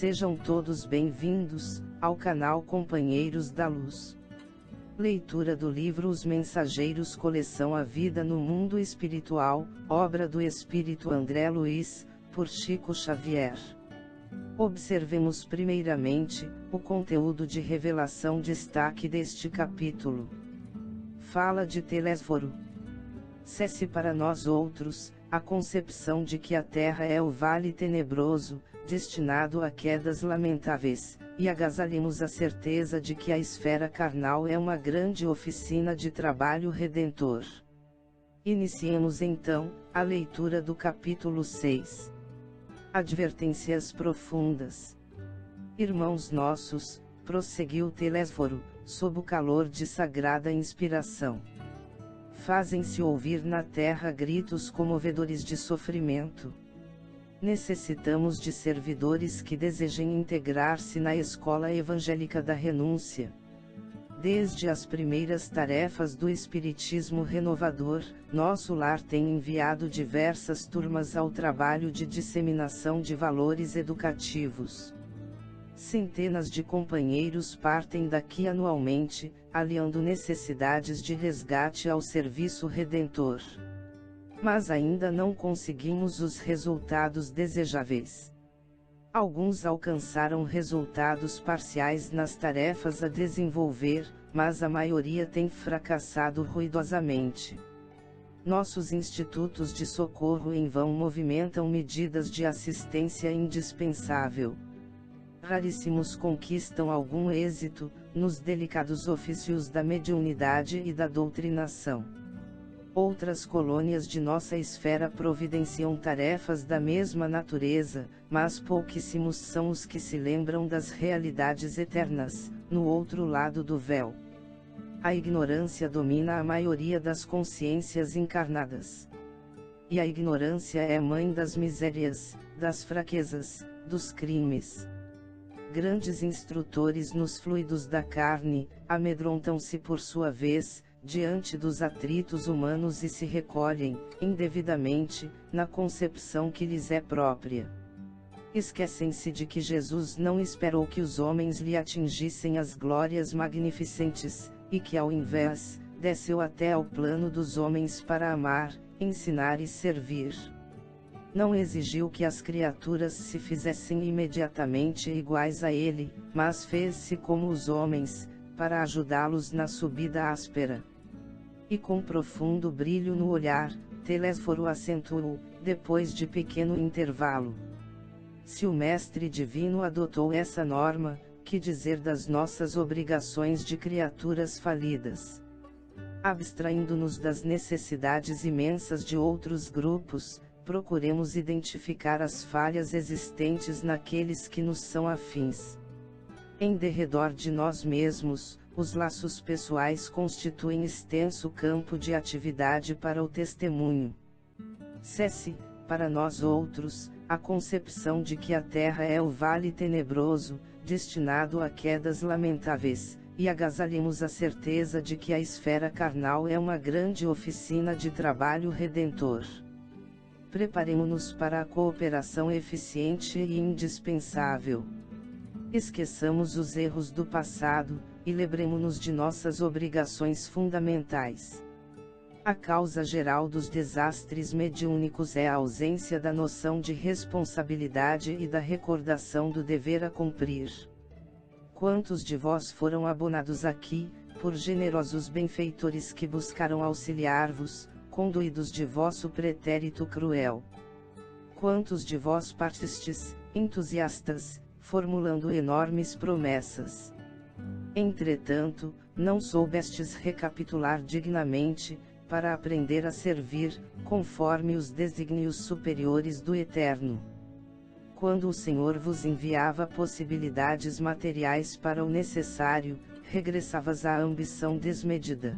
Sejam todos bem-vindos ao canal Companheiros da Luz. Leitura do livro Os Mensageiros, coleção A Vida no Mundo Espiritual, obra do Espírito André Luiz, por Chico Xavier. Observemos primeiramente o conteúdo de revelação destaque deste capítulo. Fala de Telésforo. Cesse para nós outros a concepção de que a Terra é o vale tenebroso, destinado a quedas lamentáveis, e agasalhemos a certeza de que a esfera carnal é uma grande oficina de trabalho redentor. Iniciemos então a leitura do capítulo 6. Advertências profundas. Irmãos nossos, prosseguiu Telésforo, sob o calor de sagrada inspiração. Fazem-se ouvir na terra gritos comovedores de sofrimento. Necessitamos de servidores que desejem integrar-se na escola evangélica da renúncia. Desde as primeiras tarefas do Espiritismo renovador, nosso lar tem enviado diversas turmas ao trabalho de disseminação de valores educativos. Centenas de companheiros partem daqui anualmente, aliando necessidades de resgate ao serviço redentor. Mas ainda não conseguimos os resultados desejáveis. Alguns alcançaram resultados parciais nas tarefas a desenvolver, mas a maioria tem fracassado ruidosamente. Nossos institutos de socorro em vão movimentam medidas de assistência indispensável. Raríssimos conquistam algum êxito nos delicados ofícios da mediunidade e da doutrinação. Outras colônias de nossa esfera providenciam tarefas da mesma natureza, mas pouquíssimos são os que se lembram das realidades eternas, no outro lado do véu. A ignorância domina a maioria das consciências encarnadas. E a ignorância é mãe das misérias, das fraquezas, dos crimes. Grandes instrutores nos fluidos da carne, amedrontam-se por sua vez, diante dos atritos humanos e se recolhem, indevidamente, na concepção que lhes é própria. Esquecem-se de que Jesus não esperou que os homens lhe atingissem as glórias magnificentes, e que ao invés, desceu até ao plano dos homens para amar, ensinar e servir. Não exigiu que as criaturas se fizessem imediatamente iguais a ele, mas fez-se como os homens, para ajudá-los na subida áspera. E com profundo brilho no olhar, Telésforo acentuou, depois de pequeno intervalo. Se o Mestre Divino adotou essa norma, que dizer das nossas obrigações de criaturas falidas? Abstraindo-nos das necessidades imensas de outros grupos, procuremos identificar as falhas existentes naqueles que nos são afins. Em derredor de nós mesmos, os laços pessoais constituem extenso campo de atividade para o testemunho. Cesse, para nós outros, a concepção de que a Terra é o vale tenebroso, destinado a quedas lamentáveis, e agasalhemos a certeza de que a esfera carnal é uma grande oficina de trabalho redentor. Preparemo-nos para a cooperação eficiente e indispensável. Esqueçamos os erros do passado, e lembremo-nos de nossas obrigações fundamentais. A causa geral dos desastres mediúnicos é a ausência da noção de responsabilidade e da recordação do dever a cumprir. Quantos de vós foram abonados aqui, por generosos benfeitores que buscaram auxiliar-vos, conduídos de vosso pretérito cruel? Quantos de vós partistes, entusiastas, formulando enormes promessas? Entretanto, não soubestes recapitular dignamente, para aprender a servir, conforme os desígnios superiores do Eterno. Quando o Senhor vos enviava possibilidades materiais para o necessário, regressavas à ambição desmedida.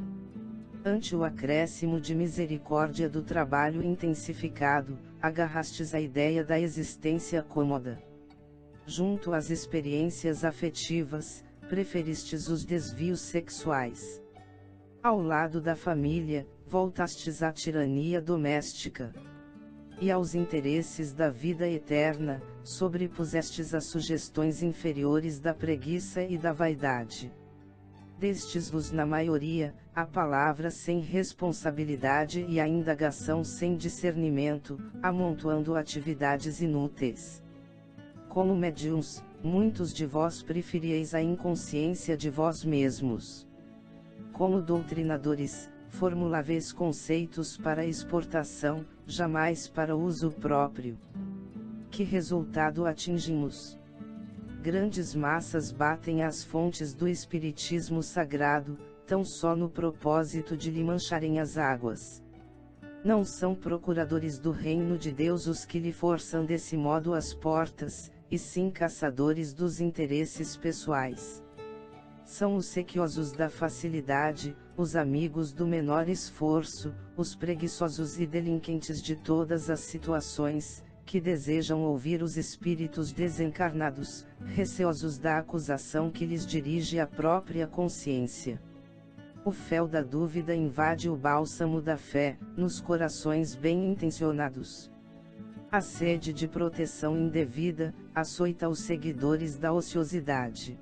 Ante o acréscimo de misericórdia do trabalho intensificado, agarrastes a ideia da existência cômoda. Junto às experiências afetivas, preferistes os desvios sexuais. Ao lado da família, voltastes à tirania doméstica. E aos interesses da vida eterna, sobrepusestes as sugestões inferiores da preguiça e da vaidade. Destes-vos na maioria, a palavra sem responsabilidade e a indagação sem discernimento, amontoando atividades inúteis. Como médiuns, muitos de vós preferieis a inconsciência de vós mesmos. Como doutrinadores, formuláveis conceitos para exportação, jamais para uso próprio. Que resultado atingimos? Grandes massas batem às fontes do espiritismo sagrado, tão só no propósito de lhe mancharem as águas. Não são procuradores do reino de Deus os que lhe forçam desse modo as portas, e sim caçadores dos interesses pessoais. São os sequiosos da facilidade, os amigos do menor esforço, os preguiçosos e delinquentes de todas as situações, que desejam ouvir os espíritos desencarnados, receosos da acusação que lhes dirige a própria consciência. O fel da dúvida invade o bálsamo da fé, nos corações bem intencionados. A sede de proteção indevida, açoita os seguidores da ociosidade.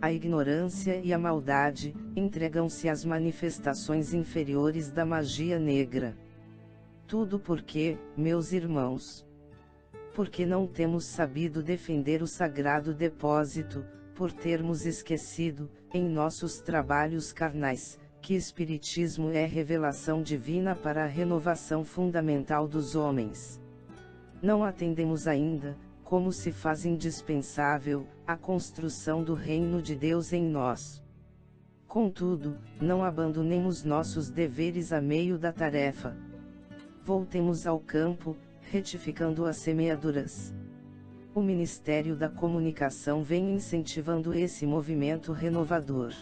A ignorância e a maldade, entregam-se às manifestações inferiores da magia negra. Tudo porque, meus irmãos, porque não temos sabido defender o sagrado depósito, por termos esquecido, em nossos trabalhos carnais, que Espiritismo é revelação divina para a renovação fundamental dos homens. Não atendemos ainda, como se faz indispensável, a construção do reino de Deus em nós. Contudo, não abandonemos nossos deveres a meio da tarefa. Voltemos ao campo, retificando as semeaduras. O Ministério da Comunicação vem incentivando esse movimento renovador.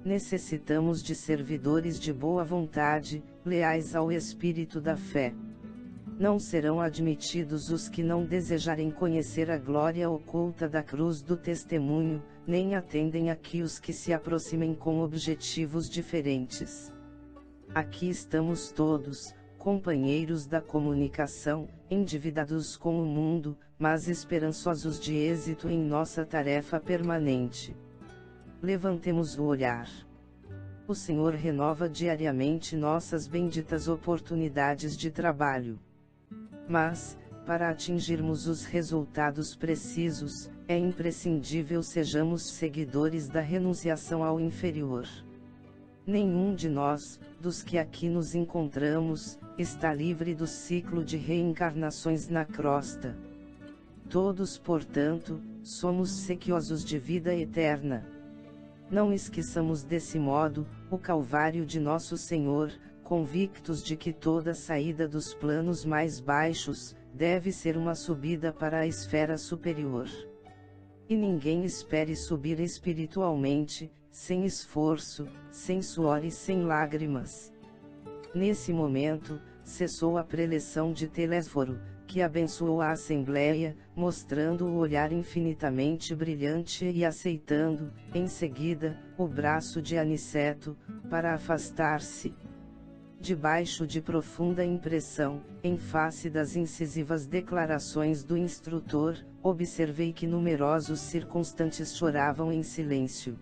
Necessitamos de servidores de boa vontade, leais ao espírito da fé. Não serão admitidos os que não desejarem conhecer a glória oculta da cruz do testemunho, nem atendem aqui os que se aproximem com objetivos diferentes. Aqui estamos todos, companheiros da comunicação, endividados com o mundo, mas esperançosos de êxito em nossa tarefa permanente. Levantemos o olhar. O Senhor renova diariamente nossas benditas oportunidades de trabalho. Mas, para atingirmos os resultados precisos, é imprescindível sejamos seguidores da renunciação ao inferior. Nenhum de nós, dos que aqui nos encontramos, está livre do ciclo de reencarnações na crosta. Todos, portanto, somos sequiosos de vida eterna. Não esqueçamos desse modo, o Calvário de Nosso Senhor, convictos de que toda saída dos planos mais baixos, deve ser uma subida para a esfera superior. E ninguém espere subir espiritualmente, sem esforço, sem suor e sem lágrimas. Nesse momento, cessou a preleção de Telésforo, que abençoou a Assembleia, mostrando o olhar infinitamente brilhante e aceitando, em seguida, o braço de Aniceto, para afastar-se. Debaixo de profunda impressão, em face das incisivas declarações do instrutor, observei que numerosos circunstantes choravam em silêncio.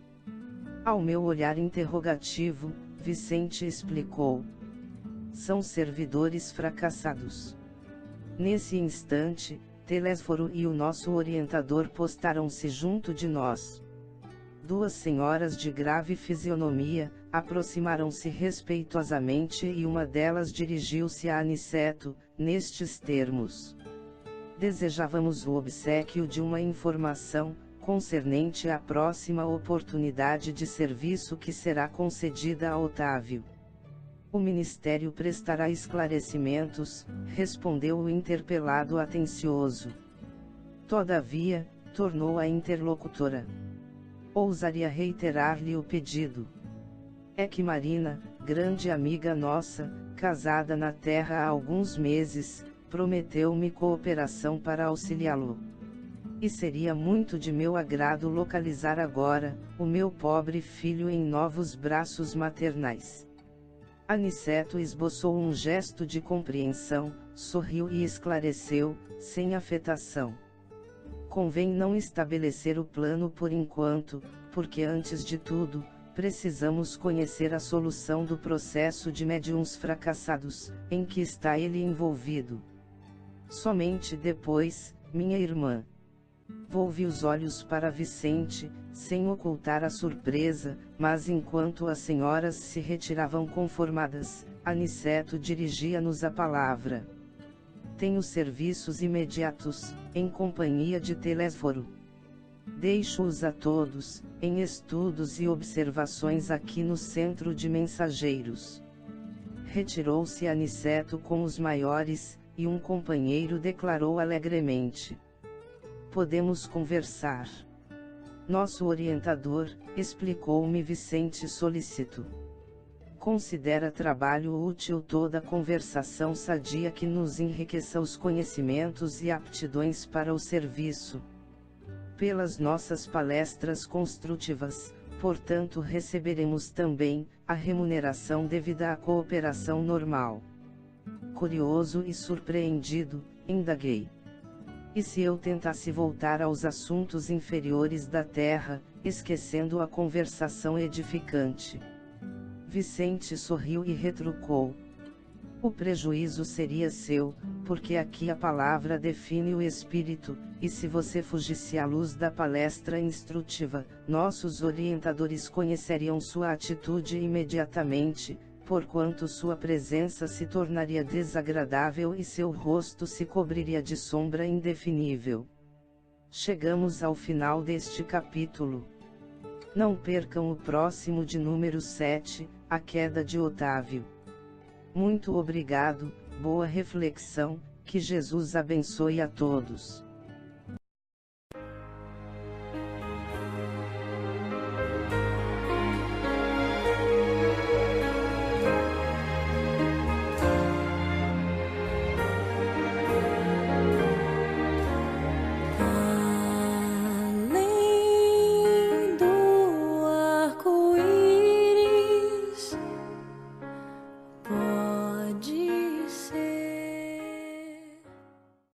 Ao meu olhar interrogativo, Vicente explicou: são servidores fracassados. Nesse instante, Telésforo e o nosso orientador postaram-se junto de nós. Duas senhoras de grave fisionomia, aproximaram-se respeitosamente e uma delas dirigiu-se a Aniceto, nestes termos: desejávamos o obséquio de uma informação, concernente à próxima oportunidade de serviço que será concedida a Otávio. O Ministério prestará esclarecimentos, respondeu o interpelado atencioso. Todavia, tornou a interlocutora. Ousaria reiterar-lhe o pedido. É que Marina, grande amiga nossa, casada na terra há alguns meses, prometeu-me cooperação para auxiliá-lo. E seria muito de meu agrado localizar agora, o meu pobre filho em novos braços maternais. Aniceto esboçou um gesto de compreensão, sorriu e esclareceu, sem afetação. convém não estabelecer o plano por enquanto, porque antes de tudo, precisamos conhecer a solução do processo de médiuns fracassados, em que está ele envolvido. Somente depois, minha irmã. Volvi os olhos para Vicente, sem ocultar a surpresa, mas enquanto as senhoras se retiravam conformadas, Aniceto dirigia-nos a palavra. Tenho serviços imediatos, em companhia de Telésforo. Deixo-os a todos, em estudos e observações aqui no centro de mensageiros. Retirou-se Aniceto com os maiores, e um companheiro declarou alegremente: podemos conversar. Nosso orientador, explicou-me Vicente solícito. Considera trabalho útil toda conversação sadia que nos enriqueça os conhecimentos e aptidões para o serviço. Pelas nossas palestras construtivas, portanto, receberemos também a remuneração devida à cooperação normal. Curioso e surpreendido, indaguei. E se eu tentasse voltar aos assuntos inferiores da terra, esquecendo a conversação edificante? Vicente sorriu e retrucou: o prejuízo seria seu, porque aqui a palavra define o espírito, e se você fugisse à luz da palestra instrutiva, nossos orientadores conheceriam sua atitude imediatamente, porquanto sua presença se tornaria desagradável e seu rosto se cobriria de sombra indefinível. Chegamos ao final deste capítulo. Não percam o próximo de número 7, a queda de Otávio. Muito obrigado, boa reflexão, que Jesus abençoe a todos.